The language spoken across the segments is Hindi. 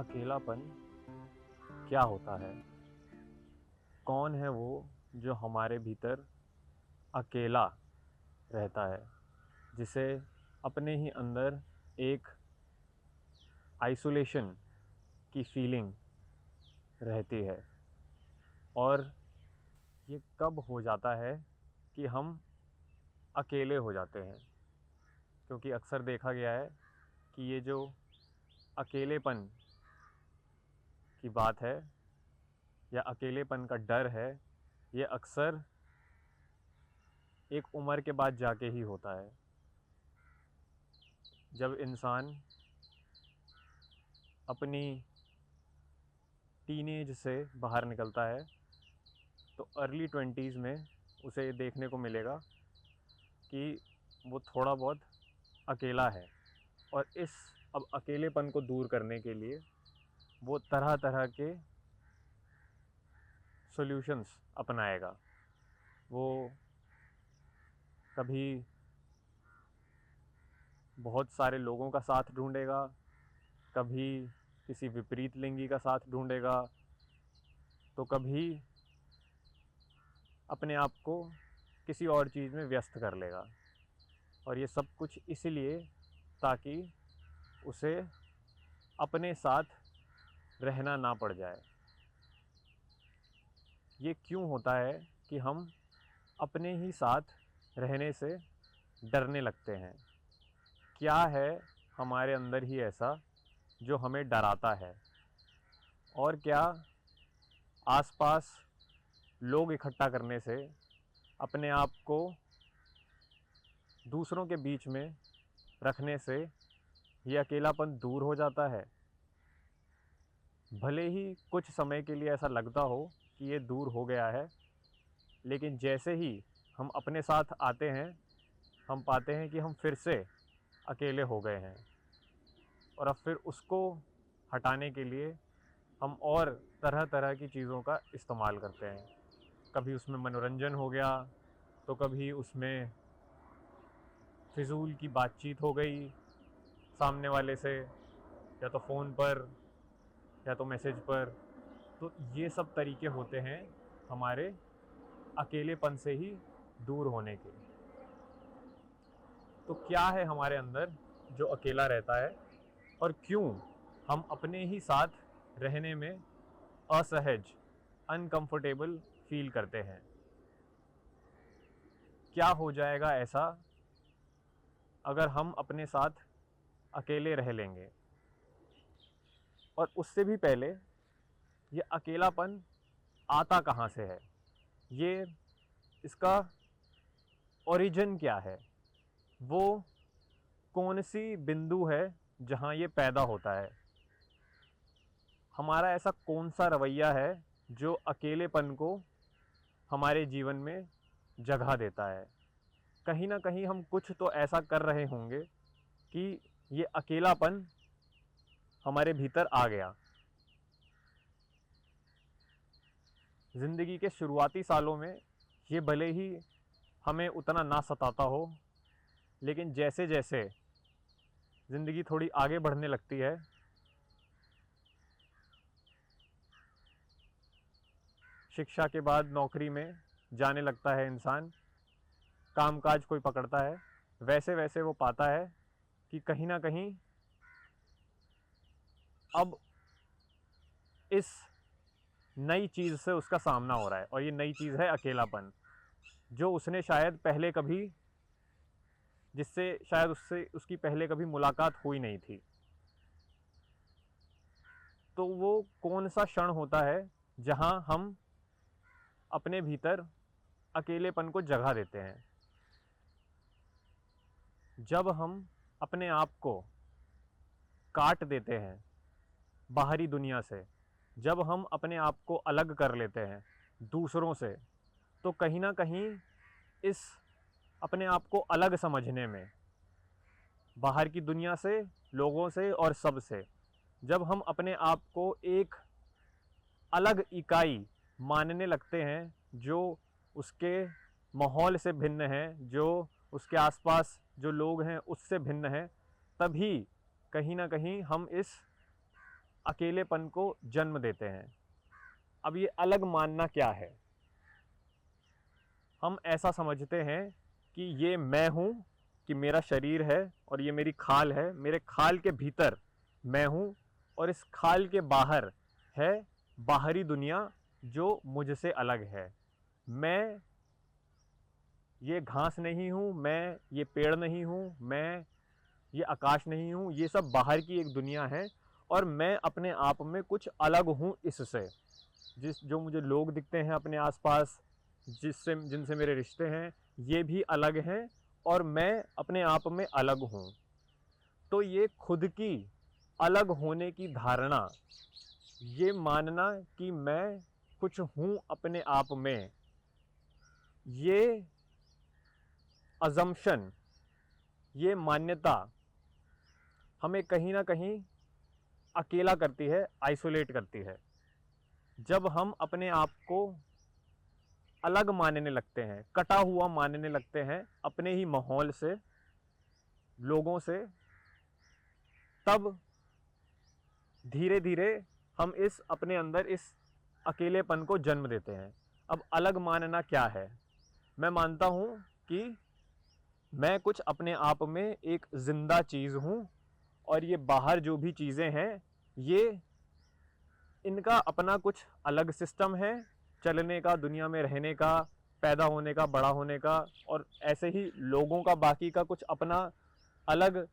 अकेलापन क्या होता है? कौन है वो जो हमारे भीतर अकेला रहता है, जिसे अपने ही अंदर एक आइसोलेशन की फीलिंग रहती है? और ये कब हो जाता है कि हम अकेले हो जाते हैं? क्योंकि अक्सर देखा गया है कि ये जो अकेलेपन की बात है या अकेलेपन का डर है, ये अक्सर एक उम्र के बाद जाके ही होता है। जब इंसान अपनी टीनेज से बाहर निकलता है तो अर्ली 20s में उसे देखने को मिलेगा कि वो थोड़ा बहुत अकेला है, और इस अब अकेलेपन को दूर करने के लिए वो तरह तरह के सॉल्यूशंस अपनाएगा। वो कभी बहुत सारे लोगों का साथ ढूंढेगा, कभी किसी विपरीत लिंगी का साथ ढूंढेगा, तो कभी अपने आप को किसी और चीज़ में व्यस्त कर लेगा। और ये सब कुछ इसलिए ताकि उसे अपने साथ रहना ना पड़ जाए। ये क्यों होता है कि हम अपने ही साथ रहने से डरने लगते हैं? क्या है हमारे अंदर ही ऐसा जो हमें डराता है? और क्या आसपास लोग इकट्ठा करने से अपने आप को दूसरों के बीच में रखने से ये अकेलापन दूर हो जाता है? भले ही कुछ समय के लिए ऐसा लगता हो कि ये दूर हो गया है, लेकिन जैसे ही हम अपने साथ आते हैं, हम पाते हैं कि हम फिर से अकेले हो गए हैं। और अब फिर उसको हटाने के लिए हम और तरह तरह की चीज़ों का इस्तेमाल करते हैं। कभी उसमें मनोरंजन हो गया, तो कभी उसमें फ़िज़ूल की बातचीत हो गई सामने वाले से, या तो फ़ोन पर या तो मैसेज पर। तो ये सब तरीके होते हैं हमारे अकेलेपन से ही दूर होने के। तो क्या है हमारे अंदर जो अकेला रहता है, और क्यों हम अपने ही साथ रहने में असहज, अनकंफर्टेबल फील करते हैं? क्या हो जाएगा ऐसा अगर हम अपने साथ अकेले रह लेंगे? और उससे भी पहले, ये अकेलापन आता कहाँ से है? ये इसका ओरिजिन क्या है? वो कौन सी बिंदु है जहाँ ये पैदा होता है? हमारा ऐसा कौन सा रवैया है जो अकेलेपन को हमारे जीवन में जगह देता है? कहीं ना कहीं हम कुछ तो ऐसा कर रहे होंगे कि ये अकेलापन हमारे भीतर आ गया। ज़िंदगी के शुरुआती सालों में ये भले ही हमें उतना ना सताता हो, लेकिन जैसे जैसे ज़िंदगी थोड़ी आगे बढ़ने लगती है, शिक्षा के बाद नौकरी में जाने लगता है इंसान, कामकाज कोई पकड़ता है, वैसे वैसे वो पाता है कि कहीं ना कहीं अब इस नई चीज़ से उसका सामना हो रहा है, और ये नई चीज़ है अकेलापन, जो उसने शायद पहले कभी, जिससे शायद उससे उसकी पहले कभी मुलाकात हुई नहीं थी। तो वो कौन सा क्षण होता है जहां हम अपने भीतर अकेलेपन को जगह देते हैं? जब हम अपने आप को काट देते हैं बाहरी दुनिया से, जब हम अपने आप को अलग कर लेते हैं दूसरों से, तो कहीं ना कहीं इस अपने आप को अलग समझने में, बाहर की दुनिया से, लोगों से और सब से, जब हम अपने आप को एक अलग इकाई मानने लगते हैं जो उसके माहौल से भिन्न है, जो उसके आसपास जो लोग हैं उससे भिन्न है, तभी कहीं ना कहीं हम इस अकेलेपन को जन्म देते हैं। अब ये अलग मानना क्या है? हम ऐसा समझते हैं कि ये मैं हूँ, कि मेरा शरीर है और ये मेरी खाल है, मेरे खाल के भीतर मैं हूँ और इस खाल के बाहर है बाहरी दुनिया जो मुझसे अलग है। मैं ये घास नहीं हूँ, मैं ये पेड़ नहीं हूँ, मैं ये आकाश नहीं हूँ, ये सब बाहर की एक दुनिया है और मैं अपने आप में कुछ अलग हूँ इससे। जो मुझे लोग दिखते हैं अपने आसपास, जिनसे मेरे रिश्ते हैं, ये भी अलग हैं और मैं अपने आप में अलग हूँ। तो ये खुद की अलग होने की धारणा, ये मानना कि मैं कुछ हूँ अपने आप में, ये अजम्पशन, ये मान्यता हमें कहीं ना कहीं अकेला करती है, आइसोलेट करती है। जब हम अपने आप को अलग मानने लगते हैं, कटा हुआ मानने लगते हैं अपने ही माहौल से, लोगों से, तब धीरे धीरे हम इस अपने अंदर इस अकेलेपन को जन्म देते हैं। अब अलग मानना क्या है? मैं मानता हूँ कि मैं कुछ अपने आप में एक जिंदा चीज़ हूँ और ये बाहर जो भी चीज़ें हैं, ये इनका अपना कुछ अलग सिस्टम है चलने का, दुनिया में रहने का, पैदा होने का, बड़ा होने का, और ऐसे ही लोगों का बाकी का कुछ अपना अलग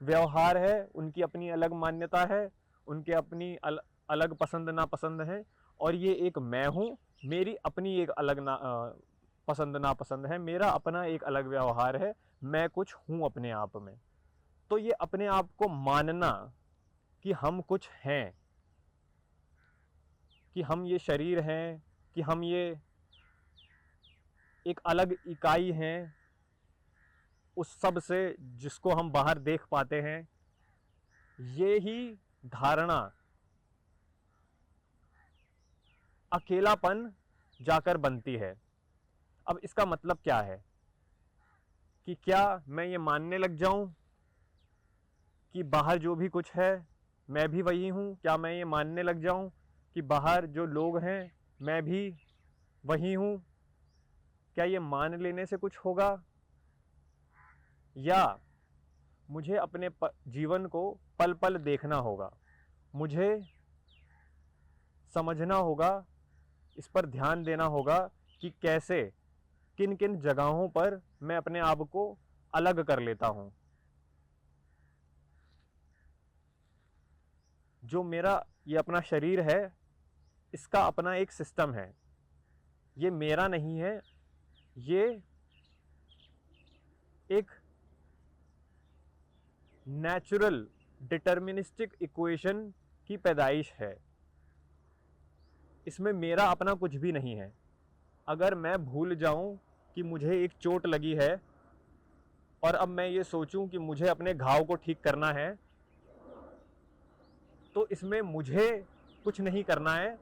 व्यवहार है, उनकी अपनी अलग मान्यता है, उनके अपनी अलग पसंद नापसंद है। और ये एक मैं हूँ, मेरी अपनी एक अलग पसंद नापसंद है, मेरा अपना एक अलग व्यवहार है, मैं कुछ हूँ अपने आप में। तो ये अपने आप को मानना कि हम कुछ हैं, कि हम ये शरीर हैं, कि हम ये एक अलग इकाई हैं उस सब से जिसको हम बाहर देख पाते हैं, ये ही धारणा अकेलापन जाकर बनती है। अब इसका मतलब क्या है? कि क्या मैं ये मानने लग जाऊं कि बाहर जो भी कुछ है मैं भी वही हूं? क्या मैं ये मानने लग जाऊं कि बाहर जो लोग हैं मैं भी वही हूं? क्या ये मान लेने से कुछ होगा? या मुझे अपने जीवन को पल पल देखना होगा, मुझे समझना होगा, इस पर ध्यान देना होगा कि कैसे, किन किन जगहों पर मैं अपने आप को अलग कर लेता हूं। जो मेरा ये अपना शरीर है, इसका अपना एक सिस्टम है, ये मेरा नहीं है, ये एक नेचुरल डिटर्मिनिस्टिक इक्वेशन की पैदाइश है। इसमें मेरा अपना कुछ भी नहीं है। अगर मैं भूल जाऊं कि मुझे एक चोट लगी है और अब मैं ये सोचूं कि मुझे अपने घाव को ठीक करना है, तो इसमें मुझे कुछ नहीं करना है।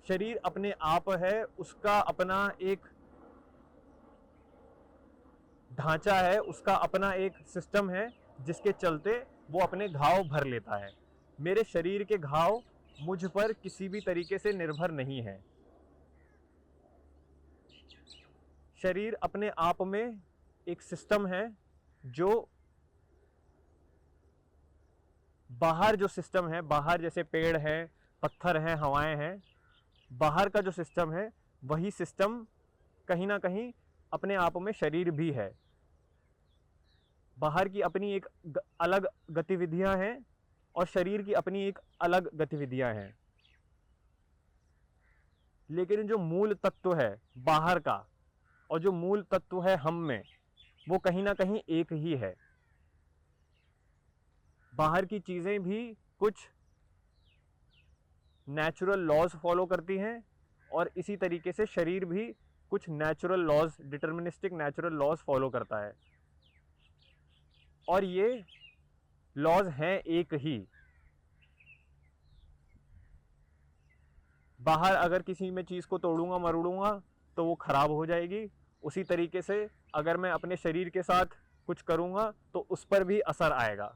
शरीर अपने आप है, उसका अपना एक ढांचा है, उसका अपना एक सिस्टम है जिसके चलते वो अपने घाव भर लेता है। मेरे शरीर के घाव मुझ पर किसी भी तरीके से निर्भर नहीं है। शरीर अपने आप में एक सिस्टम है जो बाहर जो सिस्टम है, बाहर जैसे पेड़ है, पत्थर हैं, हवाएं हैं, बाहर का जो सिस्टम है वही सिस्टम कहीं ना कहीं अपने आप में शरीर भी है। बाहर की अपनी एक अलग गतिविधियां हैं और शरीर की अपनी एक अलग गतिविधियां हैं, लेकिन जो मूल तत्व है बाहर का और जो मूल तत्व है हम में, वो कहीं ना कहीं एक ही है। बाहर की चीजें भी कुछ नेचुरल लॉज फॉलो करती हैं और इसी तरीके से शरीर भी कुछ natural laws, deterministic natural laws follow करता है। और ये लॉज हैं एक ही। बाहर अगर किसी में चीज़ को तोड़ूंगा मरोड़ूंगा तो वो खराब हो जाएगी। उसी तरीके से अगर मैं अपने शरीर के साथ कुछ करूंगा तो उस पर भी असर आएगा।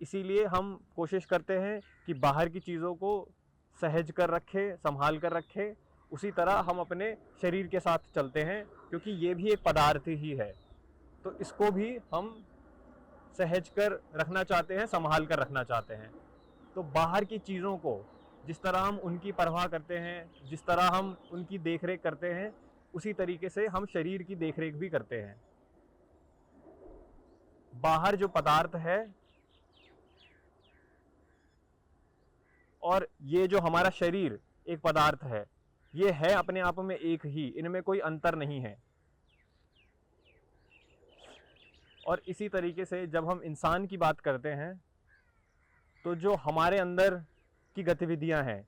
इसीलिए हम कोशिश करते हैं कि बाहर की चीज़ों को सहज कर रखें, संभाल कर रखें। उसी तरह हम अपने शरीर के साथ चलते हैं, क्योंकि ये भी एक पदार्थ ही है, तो इसको भी हम सहज कर रखना चाहते हैं, संभाल कर रखना चाहते हैं। तो बाहर की चीज़ों को जिस तरह हम उनकी परवाह करते हैं, जिस तरह हम उनकी देखरेख करते हैं, उसी तरीके से हम शरीर की देखरेख भी करते हैं। बाहर जो पदार्थ है और ये जो हमारा शरीर एक पदार्थ है, ये है अपने आप में एक ही, इनमें कोई अंतर नहीं है। और इसी तरीके से जब हम इंसान की बात करते हैं, तो जो हमारे अंदर की गतिविधियां हैं,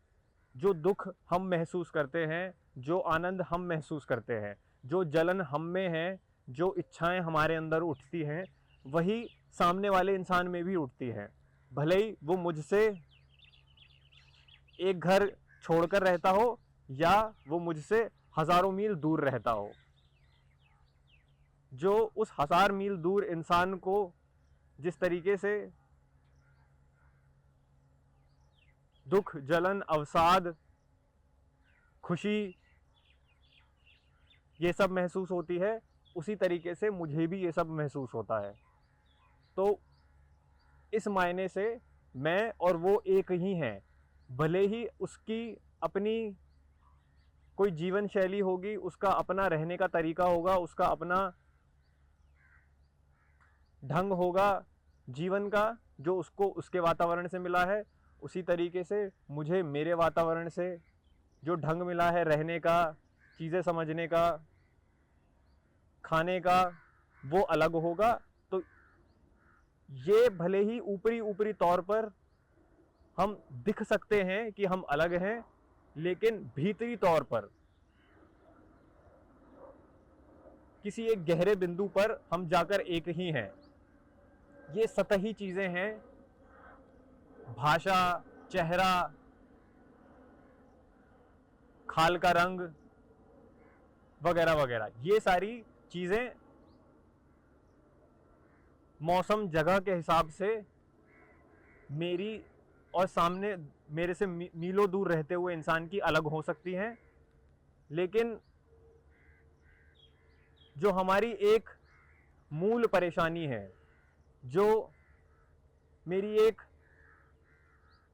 जो दुख हम महसूस करते हैं, जो आनंद हम महसूस करते हैं, जो जलन हम में है, जो इच्छाएं हमारे अंदर उठती हैं, वही सामने वाले इंसान में भी उठती हैं। भले ही वो मुझसे एक घर छोड़कर रहता हो या वो मुझसे हजारों मील दूर रहता हो। जो उस 1000 मील दूर इंसान को जिस तरीके से दुख, जलन, अवसाद, खुशी ये सब महसूस होती है, उसी तरीके से मुझे भी ये सब महसूस होता है। तो इस मायने से मैं और वो एक ही हैं। भले ही उसकी अपनी कोई जीवन शैली होगी, उसका अपना रहने का तरीका होगा, उसका अपना ढंग होगा जीवन का, जो उसको उसके वातावरण से मिला है, उसी तरीके से मुझे मेरे वातावरण से जो ढंग मिला है रहने का, चीज़ें समझने का, खाने का, वो अलग होगा। तो ये भले ही ऊपरी ऊपरी तौर पर हम दिख सकते हैं कि हम अलग हैं, लेकिन भीतरी तौर पर किसी एक गहरे बिंदु पर हम जाकर एक ही हैं। ये सतही चीजें हैं, भाषा, चेहरा, खाल का रंग वगैरह वगैरह, ये सारी चीजें मौसम, जगह के हिसाब से मेरी और सामने मेरे से मीलों दूर रहते हुए इंसान की अलग हो सकती हैं। लेकिन जो हमारी एक मूल परेशानी है, जो मेरी एक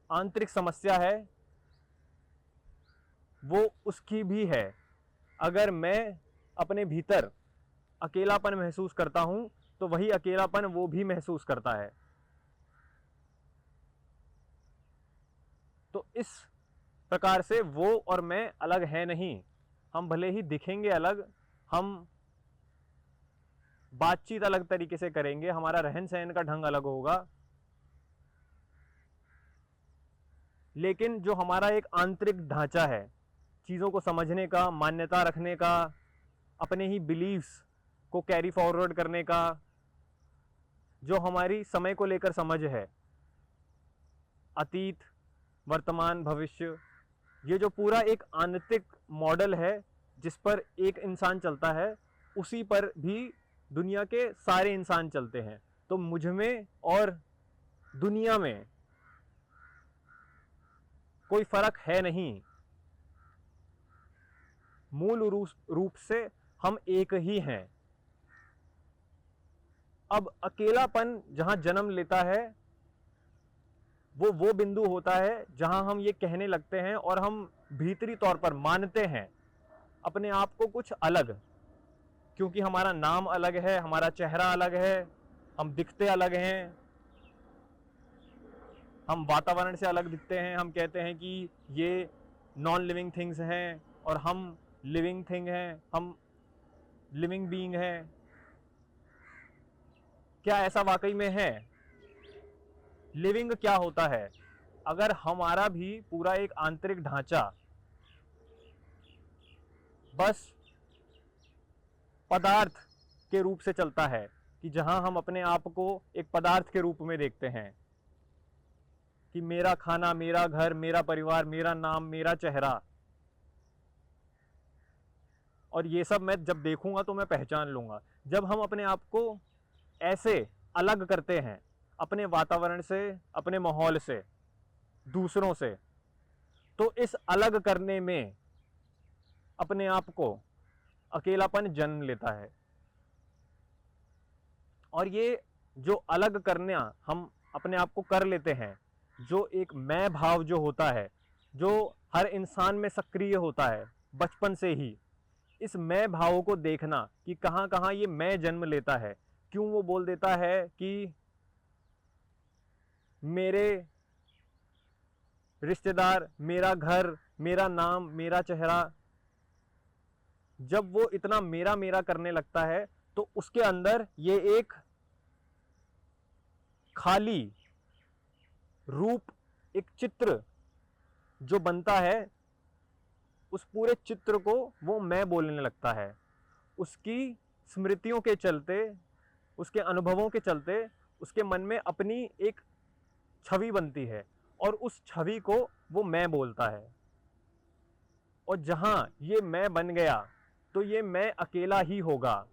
आंतरिक समस्या है, वो उसकी भी है। अगर मैं अपने भीतर अकेलापन महसूस करता हूं, तो वही अकेलापन वो भी महसूस करता है। तो इस प्रकार से वो और मैं अलग है नहीं। हम भले ही दिखेंगे अलग, हम बातचीत अलग तरीके से करेंगे, हमारा रहन सहन का ढंग अलग होगा, लेकिन जो हमारा एक आंतरिक ढांचा है, चीज़ों को समझने का, मान्यता रखने का, अपने ही बिलीव्स को कैरी फॉरवर्ड करने का, जो हमारी समय को लेकर समझ है, अतीत, वर्तमान, भविष्य, ये जो पूरा एक आंतरिक मॉडल है जिस पर एक इंसान चलता है, उसी पर भी दुनिया के सारे इंसान चलते हैं। तो मुझ में और दुनिया में कोई फर्क है नहीं। मूल रूप से हम एक ही हैं। अब अकेलापन जहां जन्म लेता है, वो बिंदु होता है जहां हम ये कहने लगते हैं और हम भीतरी तौर पर मानते हैं अपने आप को कुछ अलग, क्योंकि हमारा नाम अलग है, हमारा चेहरा अलग है, हम दिखते अलग हैं, हम वातावरण से अलग दिखते हैं। हम कहते हैं कि ये नॉन लिविंग थिंग्स हैं और हम लिविंग थिंग हैं, हम लिविंग बीइंग हैं। क्या ऐसा वाकई में है? लिविंग क्या होता है? अगर हमारा भी पूरा एक आंतरिक ढांचा बस पदार्थ के रूप से चलता है, कि जहां हम अपने आप को एक पदार्थ के रूप में देखते हैं कि मेरा खाना, मेरा घर, मेरा परिवार, मेरा नाम, मेरा चेहरा, और ये सब मैं जब देखूंगा तो मैं पहचान लूंगा। जब हम अपने आप को ऐसे अलग करते हैं, अपने वातावरण से, अपने माहौल से, दूसरों से, तो इस अलग करने में अपने आप को अकेलापन जन्म लेता है। और ये जो अलग करना हम अपने आप को कर लेते हैं, जो एक मैं भाव जो होता है, जो हर इंसान में सक्रिय होता है बचपन से ही, इस मैं भाव को देखना कि कहाँ कहाँ ये मैं जन्म लेता है। क्यों वो बोल देता है कि मेरे रिश्तेदार, मेरा घर, मेरा नाम, मेरा चेहरा, जब वो इतना मेरा मेरा करने लगता है तो उसके अंदर ये एक खाली रूप, एक चित्र जो बनता है, उस पूरे चित्र को वो मैं बोलने लगता है। उसकी स्मृतियों के चलते, उसके अनुभवों के चलते उसके मन में अपनी एक छवि बनती है और उस छवि को वो मैं बोलता है। और जहां ये मैं बन गया तो ये मैं अकेला ही होगा।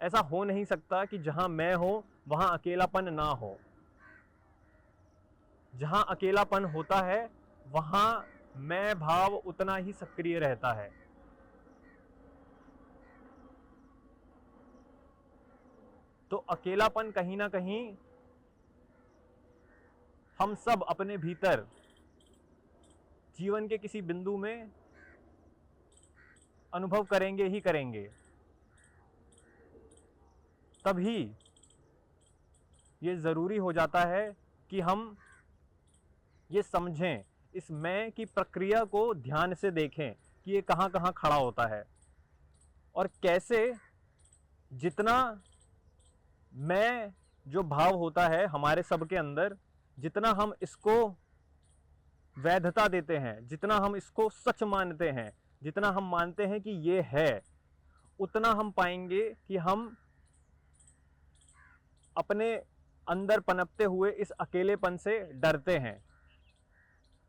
ऐसा हो नहीं सकता कि जहां मैं हो वहां अकेलापन ना हो। जहां अकेलापन होता है वहां मैं भाव उतना ही सक्रिय रहता है। तो अकेलापन कहीं ना कहीं हम सब अपने भीतर जीवन के किसी बिंदु में अनुभव करेंगे ही करेंगे। तभी ये ज़रूरी हो जाता है कि हम ये समझें, इस मैं की प्रक्रिया को ध्यान से देखें कि ये कहाँ कहाँ खड़ा होता है और कैसे जितना मैं जो भाव होता है हमारे सबके अंदर, जितना हम इसको वैधता देते हैं, जितना हम इसको सच मानते हैं, जितना हम मानते हैं कि ये है, उतना हम पाएंगे कि हम अपने अंदर पनपते हुए इस अकेलेपन से डरते हैं।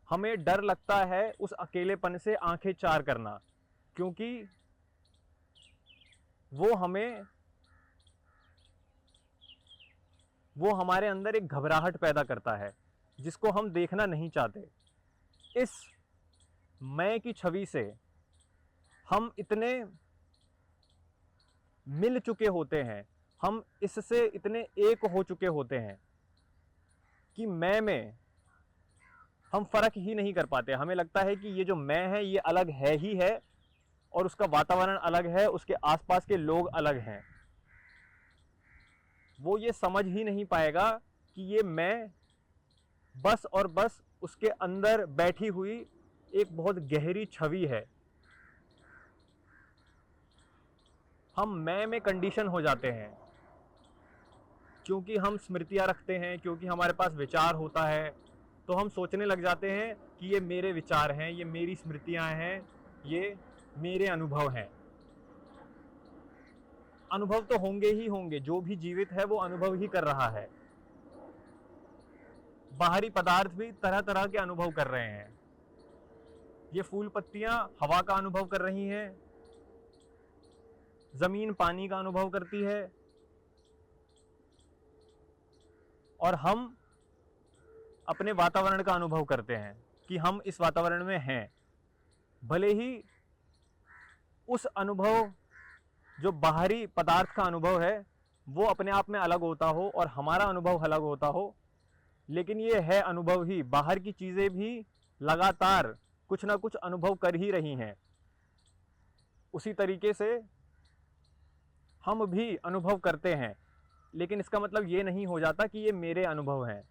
हमें डर लगता है उस अकेलेपन से आंखें चार करना, क्योंकि वो हमारे अंदर एक घबराहट पैदा करता है जिसको हम देखना नहीं चाहते। इस मैं की छवि से हम इतने मिल चुके होते हैं, हम इससे इतने एक हो चुके होते हैं कि मैं में हम फर्क ही नहीं कर पाते। हमें लगता है कि ये जो मैं है ये अलग है ही है और उसका वातावरण अलग है, उसके आसपास के लोग अलग हैं। वो ये समझ ही नहीं पाएगा कि ये मैं बस और बस उसके अंदर बैठी हुई एक बहुत गहरी छवि है। हम मैं में कंडीशन हो जाते हैं क्योंकि हम स्मृतियां रखते हैं, क्योंकि हमारे पास विचार होता है, तो हम सोचने लग जाते हैं कि ये मेरे विचार हैं, ये मेरी स्मृतियां हैं, ये मेरे अनुभव हैं। अनुभव तो होंगे ही होंगे, जो भी जीवित है वो अनुभव ही कर रहा है। बाहरी पदार्थ भी तरह तरह के अनुभव कर रहे हैं। ये फूल पत्तियां हवा का अनुभव कर रही हैं, जमीन पानी का अनुभव करती है, और हम अपने वातावरण का अनुभव करते हैं कि हम इस वातावरण में हैं। भले ही उस अनुभव जो बाहरी पदार्थ का अनुभव है वो अपने आप में अलग होता हो और हमारा अनुभव अलग होता हो, लेकिन ये है अनुभव ही। बाहर की चीज़ें भी लगातार कुछ ना कुछ अनुभव कर ही रही हैं। उसी तरीके से हम भी अनुभव करते हैं, लेकिन इसका मतलब ये नहीं हो जाता कि ये मेरे अनुभव हैं।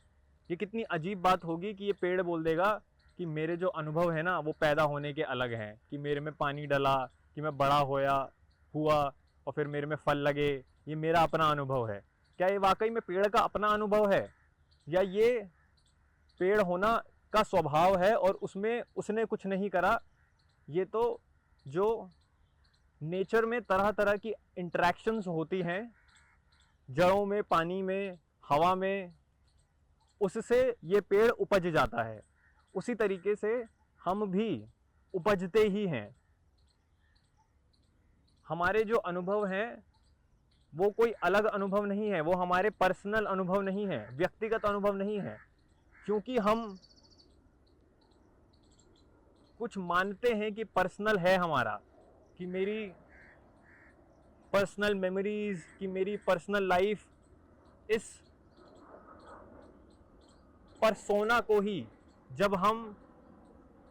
ये कितनी अजीब बात होगी कि ये पेड़ बोल देगा कि मेरे जो अनुभव है ना वो पैदा होने के अलग हैं, कि मेरे में पानी डला, कि मैं बड़ा हुआ और फिर मेरे में फल लगे, ये मेरा अपना अनुभव है। क्या ये वाकई में पेड़ का अपना अनुभव है, या ये पेड़ होना का स्वभाव है और उसमें उसने कुछ नहीं करा? ये तो जो नेचर में तरह तरह की इंटरेक्शंस होती हैं, जड़ों में, पानी में, हवा में, उससे ये पेड़ उपज जाता है। उसी तरीके से हम भी उपजते ही हैं। हमारे जो अनुभव हैं वो कोई अलग अनुभव नहीं है, वो हमारे पर्सनल अनुभव नहीं है, व्यक्तिगत अनुभव नहीं है। क्योंकि हम कुछ मानते हैं कि पर्सनल है हमारा, कि मेरी पर्सनल मेमोरीज, कि मेरी पर्सनल लाइफ, इस पर्सोना को ही जब हम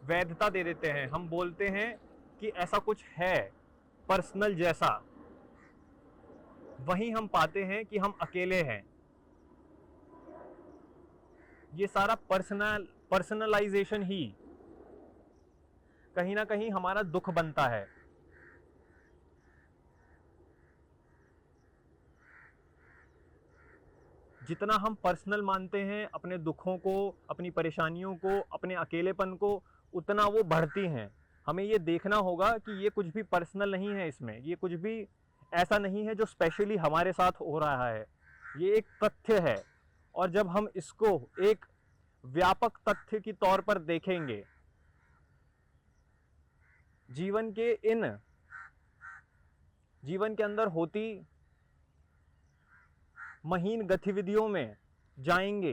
वैधता दे देते हैं, हम बोलते हैं कि ऐसा कुछ है पर्सनल जैसा, वहीं हम पाते हैं कि हम अकेले हैं। ये सारा पर्सनलाइजेशन ही कहीं ना कहीं हमारा दुख बनता है। जितना हम पर्सनल मानते हैं अपने दुखों को, अपनी परेशानियों को, अपने अकेलेपन को, उतना वो बढ़ती हैं। हमें ये देखना होगा कि ये कुछ भी पर्सनल नहीं है, इसमें ये कुछ भी ऐसा नहीं है जो स्पेशली हमारे साथ हो रहा है। ये एक तथ्य है, और जब हम इसको एक व्यापक तथ्य के तौर पर देखेंगे, जीवन के अंदर होती महीन गतिविधियों में जाएंगे,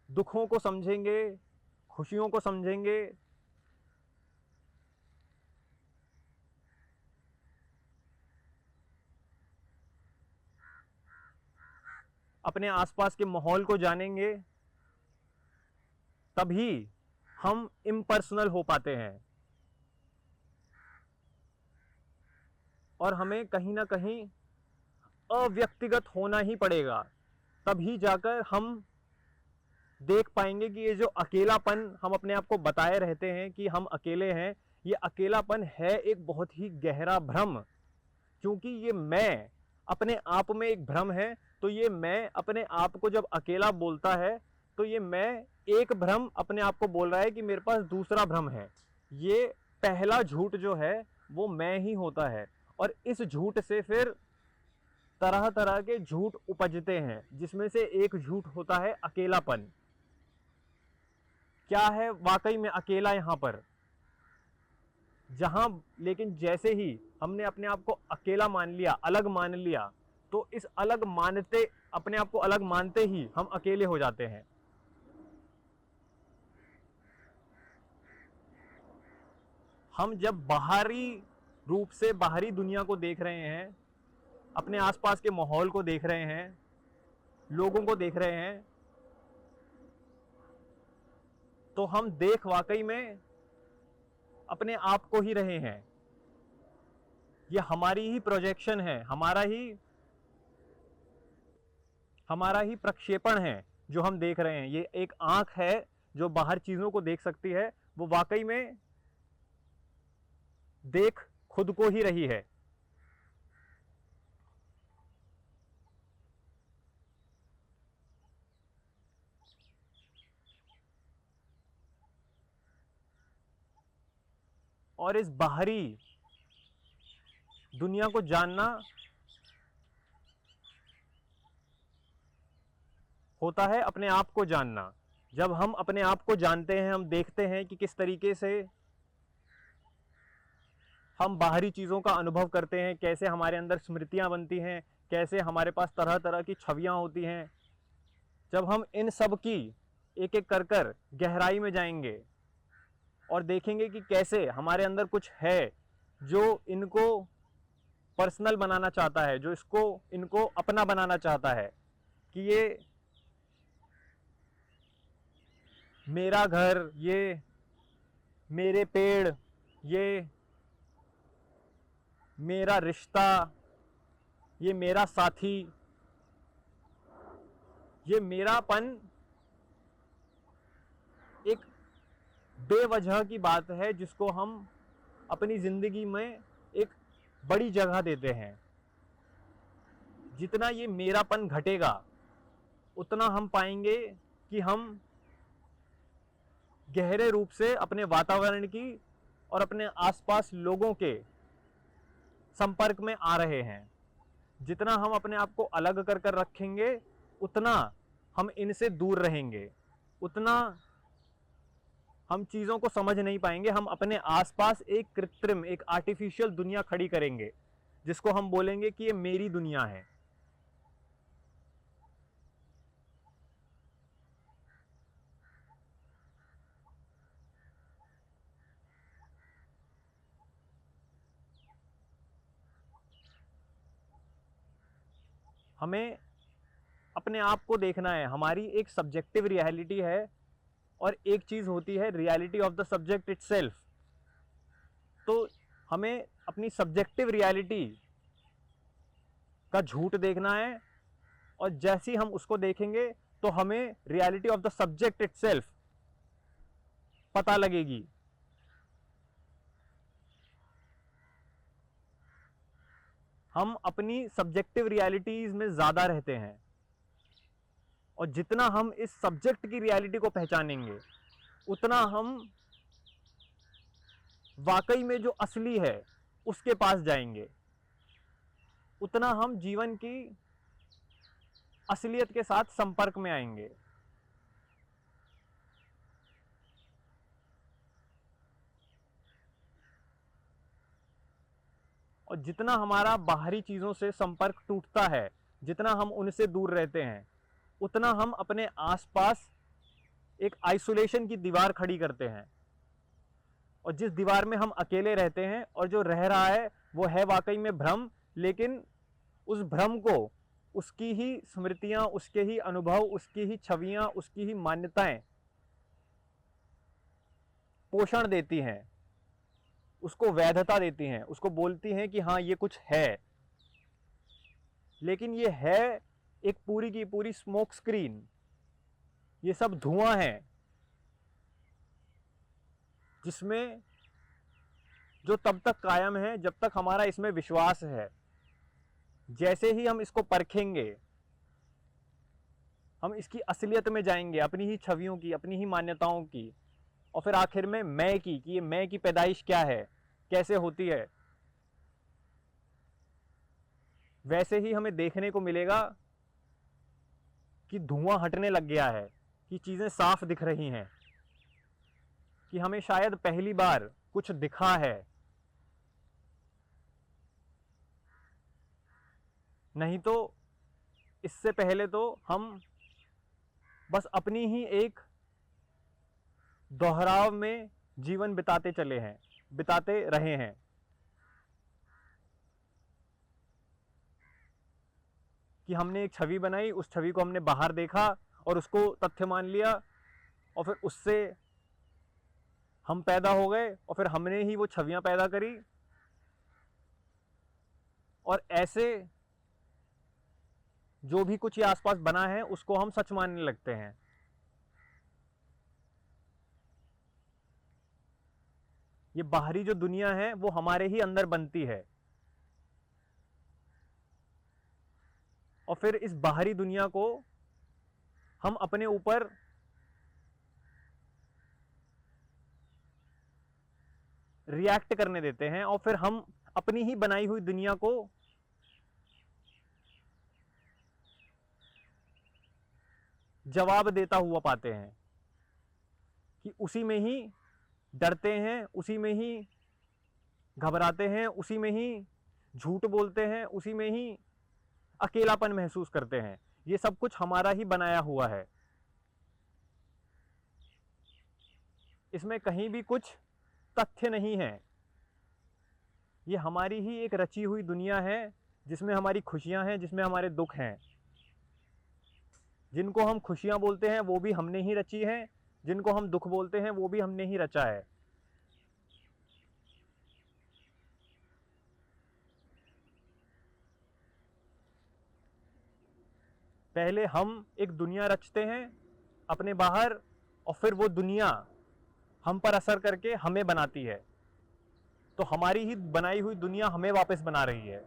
दुखों को समझेंगे, खुशियों को समझेंगे, अपने आसपास के माहौल को जानेंगे, तभी हम इम्पर्सनल हो पाते हैं। और हमें कहीं ना कहीं अव्यक्तिगत होना ही पड़ेगा, तभी जाकर हम देख पाएंगे कि ये जो अकेलापन हम अपने आप को बताए रहते हैं कि हम अकेले हैं, ये अकेलापन है एक बहुत ही गहरा भ्रम। क्योंकि ये मैं अपने आप में एक भ्रम है, तो ये मैं अपने आप को जब अकेला बोलता है, तो ये मैं एक भ्रम अपने आप को बोल रहा है कि मेरे पास दूसरा भ्रम है। ये पहला झूठ जो है वो मैं ही होता है, और इस झूठ से फिर तरह तरह के झूठ उपजते हैं, जिसमें से एक झूठ होता है अकेलापन। क्या है वाकई में अकेला यहाँ पर? लेकिन जैसे ही हमने अपने आप को अकेला मान लिया, अलग मान लिया, तो इस अपने आप को अलग मानते ही हम अकेले हो जाते हैं। हम जब बाहरी रूप से बाहरी दुनिया को देख रहे हैं, अपने आसपास के माहौल को देख रहे हैं, लोगों को देख रहे हैं, तो हम देख वाकई में अपने आप को ही रहे हैं। ये हमारी ही प्रोजेक्शन है, हमारा ही प्रक्षेपण है जो हम देख रहे हैं। ये एक आंख है जो बाहर चीजों को देख सकती है, वो वाकई में देख खुद को ही रही है। और इस बाहरी दुनिया को जानना होता है अपने आप को जानना। जब हम अपने आप को जानते हैं, हम देखते हैं कि किस तरीके से हम बाहरी चीज़ों का अनुभव करते हैं, कैसे हमारे अंदर स्मृतियां बनती हैं, कैसे हमारे पास तरह तरह की छवियां होती हैं। जब हम इन सब की एक एक कर गहराई में जाएंगे और देखेंगे कि कैसे हमारे अंदर कुछ है जो इनको पर्सनल बनाना चाहता है, जो इनको अपना बनाना चाहता है, कि ये मेरा घर, ये मेरे पेड़, ये मेरा रिश्ता, ये मेरा साथी, ये मेरापन एक बेवजह की बात है जिसको हम अपनी जिंदगी में एक बड़ी जगह देते हैं। जितना ये मेरापन घटेगा, उतना हम पाएंगे कि हम गहरे रूप से अपने वातावरण की और अपने आसपास लोगों के संपर्क में आ रहे हैं। जितना हम अपने आप को अलग कर कर रखेंगे, उतना हम इनसे दूर रहेंगे, उतना हम चीज़ों को समझ नहीं पाएंगे। हम अपने आसपास एक कृत्रिम, एक आर्टिफिशियल दुनिया खड़ी करेंगे, जिसको हम बोलेंगे कि ये मेरी दुनिया है। हमें अपने आप को देखना है। हमारी एक सब्जेक्टिव रियलिटी है और एक चीज़ होती है reality of the subject itself. तो हमें अपनी सब्जेक्टिव रियलिटी का झूठ देखना है, और जैसे ही हम उसको देखेंगे तो हमें reality of the subject itself पता लगेगी। हम अपनी सब्जेक्टिव रियलिटीज में ज़्यादा रहते हैं, और जितना हम इस सब्जेक्ट की रियलिटी को पहचानेंगे उतना हम वाकई में जो असली है उसके पास जाएंगे, उतना हम जीवन की असलियत के साथ संपर्क में आएंगे। और जितना हमारा बाहरी चीज़ों से संपर्क टूटता है, जितना हम उनसे दूर रहते हैं, उतना हम अपने आसपास एक आइसोलेशन की दीवार खड़ी करते हैं। और जिस दीवार में हम अकेले रहते हैं और जो रह रहा है वो है वाकई में भ्रम, लेकिन उस भ्रम को उसकी ही स्मृतियां, उसके ही अनुभव, उसकी ही छवियां, उसकी ही मान्यताएं पोषण देती हैं, उसको वैधता देती हैं, उसको बोलती हैं कि हाँ ये कुछ है। लेकिन ये है एक पूरी की पूरी स्मोक स्क्रीन, ये सब धुआं है जिसमें जो तब तक कायम है जब तक हमारा इसमें विश्वास है। जैसे ही हम इसको परखेंगे, हम इसकी असलियत में जाएंगे, अपनी ही छवियों की, अपनी ही मान्यताओं की, और फिर आखिर में मैं की, कि ये मैं की पैदाइश क्या है, कैसे होती है, वैसे ही हमें देखने को मिलेगा कि धुआं हटने लग गया है, कि चीज़ें साफ दिख रही हैं, कि हमें शायद पहली बार कुछ दिखा है। नहीं तो इससे पहले तो हम बस अपनी ही एक दोहराव में जीवन बिताते रहे हैं। कि हमने एक छवि बनाई, उस छवि को हमने बाहर देखा और उसको तथ्य मान लिया, और फिर उससे हम पैदा हो गए, और फिर हमने ही वो छवियां पैदा करी, और ऐसे जो भी कुछ ये आसपास बना है उसको हम सच मानने लगते हैं। ये बाहरी जो दुनिया है वो हमारे ही अंदर बनती है, और फिर इस बाहरी दुनिया को हम अपने ऊपर रिएक्ट करने देते हैं, और फिर हम अपनी ही बनाई हुई दुनिया को जवाब देता हुआ पाते हैं, कि उसी में ही डरते हैं, उसी में ही घबराते हैं, उसी में ही झूठ बोलते हैं, उसी में ही अकेलापन महसूस करते हैं। ये सब कुछ हमारा ही बनाया हुआ है। इसमें कहीं भी कुछ तथ्य नहीं है। ये हमारी ही एक रची हुई दुनिया है, जिसमें हमारी खुशियां हैं, जिसमें हमारे दुख हैं। जिनको हम खुशियां बोलते हैं वो भी हमने ही रची हैं, जिनको हम दुख बोलते हैं वो भी हमने ही रचा है। पहले हम एक दुनिया रचते हैं अपने बाहर, और फिर वो दुनिया हम पर असर करके हमें बनाती है। तो हमारी ही बनाई हुई दुनिया हमें वापस बना रही है।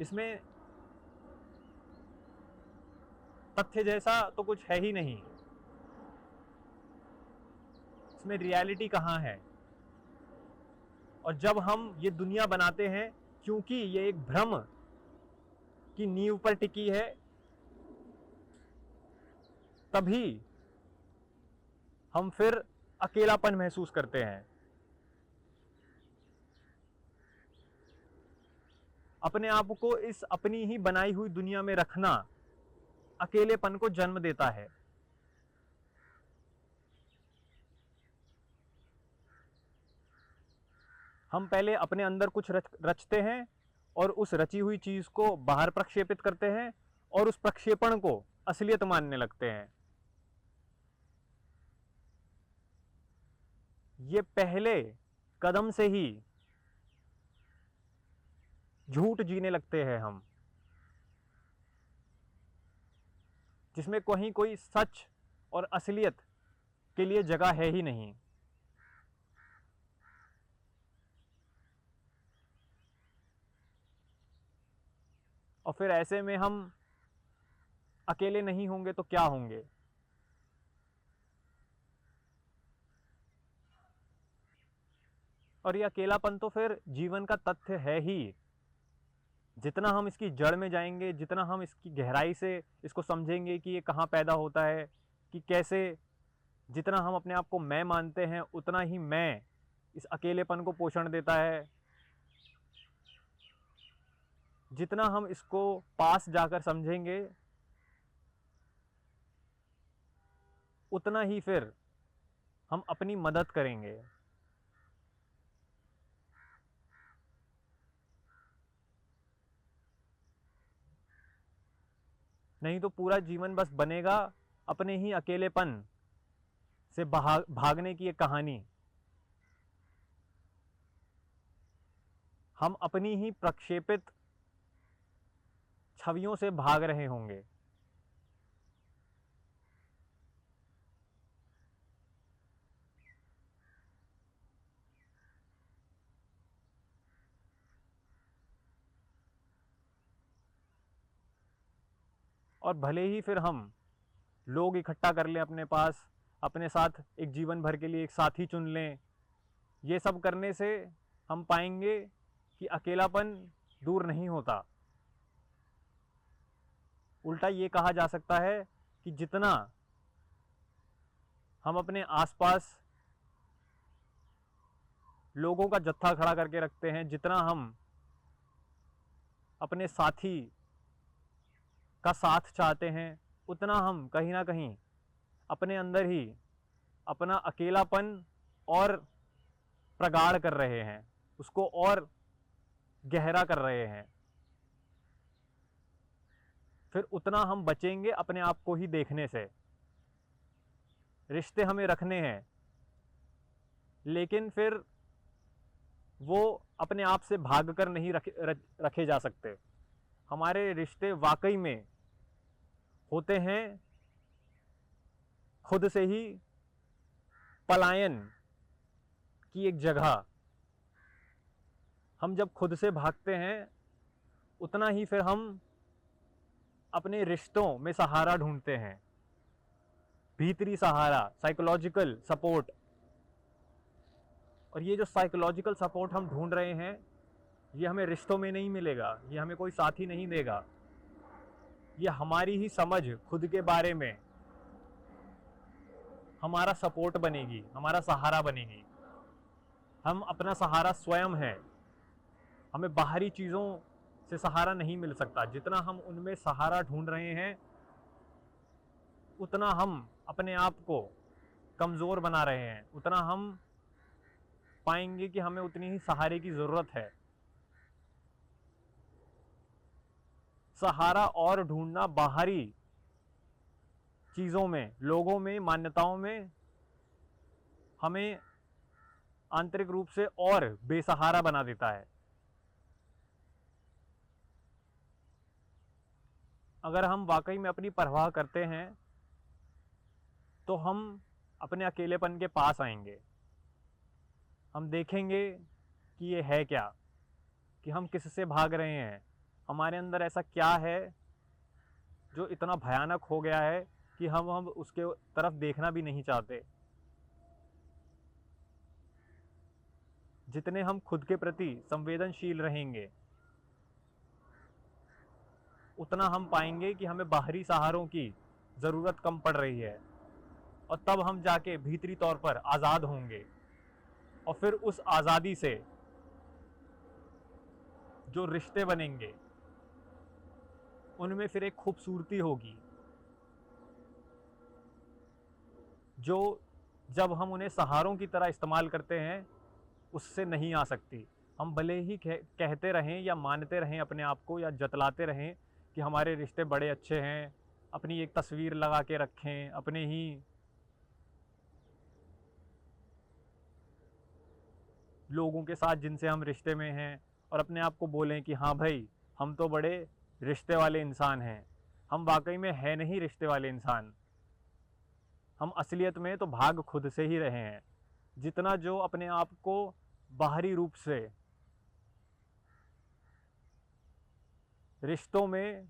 इसमें तथ्य जैसा तो कुछ है ही नहीं। इसमें रियलिटी कहाँ है? और जब हम ये दुनिया बनाते हैं, क्योंकि ये एक भ्रम की नींव पर टिकी है, तभी हम फिर अकेलापन महसूस करते हैं। अपने आप को इस अपनी ही बनाई हुई दुनिया में रखना अकेलेपन को जन्म देता है। हम पहले अपने अंदर कुछ रचते हैं और उस रची हुई चीज को बाहर प्रक्षेपित करते हैं और उस प्रक्षेपण को असलियत मानने लगते हैं। ये पहले कदम से ही झूठ जीने लगते हैं हम, जिसमें कहीं कोई सच और असलियत के लिए जगह है ही नहीं। और फिर ऐसे में हम अकेले नहीं होंगे तो क्या होंगे? और ये अकेलापन तो फिर जीवन का तथ्य है ही। जितना हम इसकी जड़ में जाएंगे, जितना हम इसकी गहराई से इसको समझेंगे कि ये कहाँ पैदा होता है, कि कैसे, जितना हम अपने आप को मैं मानते हैं, उतना ही मैं इस अकेलेपन को पोषण देता है। जितना हम इसको पास जाकर समझेंगे, उतना ही फिर हम अपनी मदद करेंगे। नहीं तो पूरा जीवन बस बनेगा अपने ही अकेलेपन से भागने की एक कहानी। हम अपनी ही प्रक्षेपित छवियों से भाग रहे होंगे। और भले ही फिर हम लोग इकट्ठा कर लें अपने पास, अपने साथ एक जीवन भर के लिए एक साथी चुन लें, ये सब करने से हम पाएंगे कि अकेलापन दूर नहीं होता। उल्टा ये कहा जा सकता है कि जितना हम अपने आसपास लोगों का जत्था खड़ा करके रखते हैं, जितना हम अपने साथी का साथ चाहते हैं, उतना हम कहीं ना कहीं अपने अंदर ही अपना अकेलापन और प्रगाढ़ कर रहे हैं, उसको और गहरा कर रहे हैं। फिर उतना हम बचेंगे अपने आप को ही देखने से। रिश्ते हमें रखने हैं, लेकिन फिर वो अपने आप से भागकर नहीं रखे जा सकते। हमारे रिश्ते वाकई में होते हैं खुद से ही पलायन की एक जगह। हम जब खुद से भागते हैं, उतना ही फिर हम अपने रिश्तों में सहारा ढूंढते हैं, भीतरी सहारा, साइकोलॉजिकल सपोर्ट। और ये जो साइकोलॉजिकल सपोर्ट हम ढूंढ रहे हैं, ये हमें रिश्तों में नहीं मिलेगा, ये हमें कोई साथी नहीं देगा। ये हमारी ही समझ खुद के बारे में हमारा सपोर्ट बनेगी, हमारा सहारा बनेगी। हम अपना सहारा स्वयं है। हमें बाहरी चीज़ों से सहारा नहीं मिल सकता। जितना हम उनमें सहारा ढूंढ रहे हैं, उतना हम अपने आप को कमज़ोर बना रहे हैं, उतना हम पाएंगे कि हमें उतनी ही सहारे की ज़रूरत है। सहारा और ढूंढना बाहरी चीज़ों में, लोगों में, मान्यताओं में हमें आंतरिक रूप से और बेसहारा बना देता है। अगर हम वाकई में अपनी परवाह करते हैं, तो हम अपने अकेलेपन के पास आएंगे। हम देखेंगे कि ये है क्या, कि हम किससे भाग रहे हैं, हमारे अंदर ऐसा क्या है जो इतना भयानक हो गया है कि हम उसके तरफ देखना भी नहीं चाहते। जितने हम खुद के प्रति संवेदनशील रहेंगे, उतना हम पाएंगे कि हमें बाहरी सहारों की ज़रूरत कम पड़ रही है। और तब हम जाके भीतरी तौर पर आज़ाद होंगे। और फिर उस आज़ादी से जो रिश्ते बनेंगे उनमें फिर एक खूबसूरती होगी जो जब हम उन्हें सहारों की तरह इस्तेमाल करते हैं उससे नहीं आ सकती। हम भले ही कहते रहें या मानते रहें अपने आप को या जतलाते रहें कि हमारे रिश्ते बड़े अच्छे हैं, अपनी एक तस्वीर लगा के रखें अपने ही लोगों के साथ जिनसे हम रिश्ते में हैं, और अपने आप को बोलें कि हाँ भाई हम तो बड़े रिश्ते वाले इंसान हैं। हम वाकई में है नहीं रिश्ते वाले इंसान। हम असलियत में तो भाग खुद से ही रहे हैं। जितना जो अपने आप को बाहरी रूप से रिश्तों में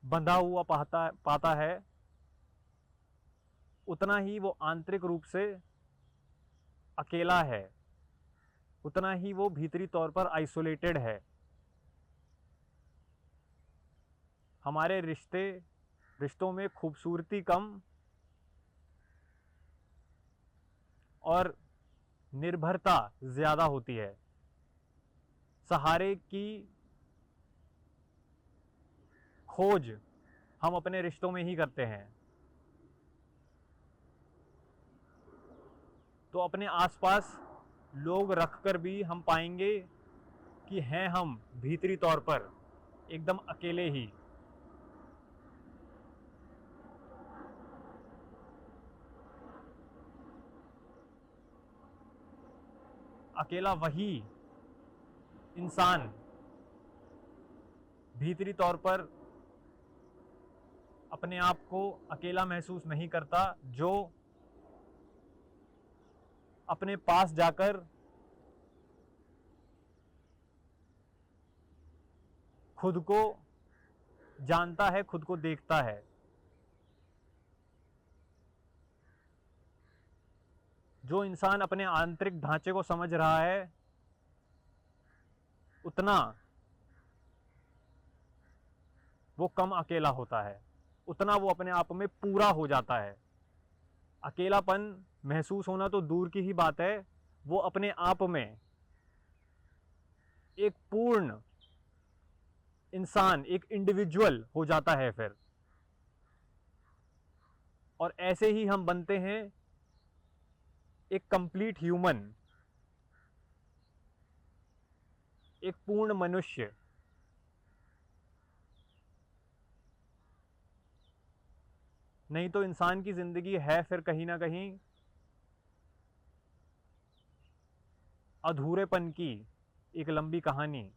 बंधा हुआ पाता है, उतना ही वो आंतरिक रूप से अकेला है, उतना ही वो भीतरी तौर पर आइसोलेटेड है। हमारे रिश्तों में खूबसूरती कम और निर्भरता ज़्यादा होती है। सहारे की खोज हम अपने रिश्तों में ही करते हैं। तो अपने आसपास लोग रखकर भी हम पाएंगे कि हैं हम भीतरी तौर पर एकदम अकेले ही। अकेला वही इंसान भीतरी तौर पर अपने आप को अकेला महसूस नहीं करता, जो अपने पास जाकर खुद को जानता है, खुद को देखता है। जो इंसान अपने आंतरिक ढांचे को समझ रहा है, उतना वो कम अकेला होता है, उतना वो अपने आप में पूरा हो जाता है। अकेलापन महसूस होना तो दूर की ही बात है, वो अपने आप में एक पूर्ण इंसान, एक इंडिविजुअल हो जाता है फिर। और ऐसे ही हम बनते हैं एक कंप्लीट ह्यूमन, एक पूर्ण मनुष्य। नहीं तो इंसान की जिंदगी है फिर कहीं ना कहीं अधूरेपन की एक लंबी कहानी।